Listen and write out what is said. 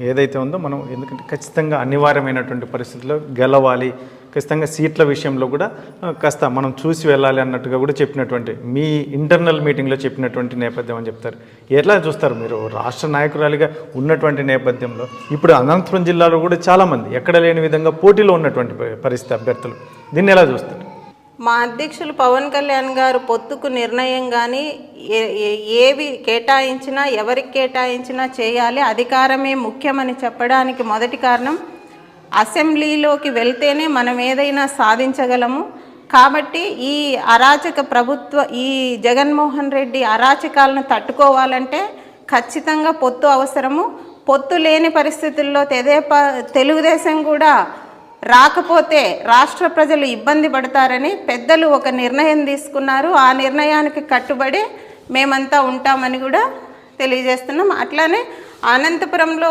ఏదైతే ఉందో మనం ఎందుకంటే ఖచ్చితంగా అనివార్యమైనటువంటి పరిస్థితుల్లో గెలవాలి, ఖచ్చితంగా సీట్ల విషయంలో కూడా కాస్త మనం చూసి వెళ్ళాలి అన్నట్టుగా కూడా చెప్పినటువంటి మీ ఇంటర్నల్ మీటింగ్లో చెప్పినటువంటి నేపథ్యం అని చెప్తారు. ఎట్లా చూస్తారు మీరు రాష్ట్ర నాయకురాలిగా ఉన్నటువంటి నేపథ్యంలో? ఇప్పుడు అనంతపురం జిల్లాలో కూడా చాలామంది ఎక్కడ లేని విధంగా పోటీలో ఉన్నటువంటి పరిస్థితి అభ్యర్థులు, దీన్ని ఎలా చూస్తారు? మా అధ్యక్షులు పవన్ కళ్యాణ్ గారు పొత్తుకు నిర్ణయం కానీ ఏవి కేటాయించినా ఎవరికి కేటాయించినా చేయాలి, అధికారమే ముఖ్యమని చెప్పడానికి మొదటి కారణం అసెంబ్లీలోకి వెళ్తేనే మనం ఏదైనా సాధించగలము. కాబట్టి ఈ అరాచక ఈ జగన్మోహన్ రెడ్డి అరాచకాలను తట్టుకోవాలంటే ఖచ్చితంగా పొత్తు అవసరము. పొత్తు లేని పరిస్థితుల్లో తెలుగుదేశం కూడా రాకపోతే రాష్ట్ర ప్రజలు ఇబ్బంది పడతారని పెద్దలు ఒక నిర్ణయం తీసుకున్నారు. ఆ నిర్ణయానికి కట్టుబడి మేమంతా ఉంటామని కూడా తెలియజేస్తున్నాం. అట్లానే అనంతపురంలో